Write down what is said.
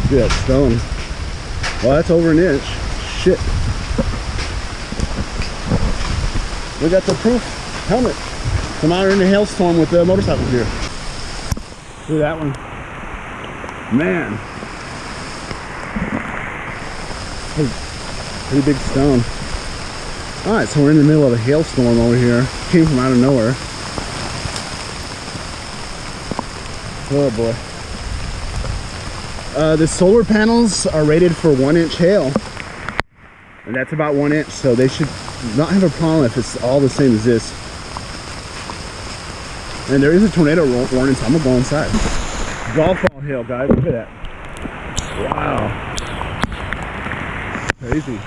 See that stone? Well, that's over an inch. Shit. We got the proof helmet. Come out in a hailstorm with the motorcycle gear. See that one? Man. Pretty big stone. Alright, so we're in the middle of a hailstorm over here. Came from out of nowhere. Oh boy. The solar panels are rated for 1-inch hail. And that's about 1 inch, so they should not have a problem if it's all the same as this. And there is a tornado warning, so I'm gonna go inside. Golf ball hail, guys. Look at that. Wow. Crazy.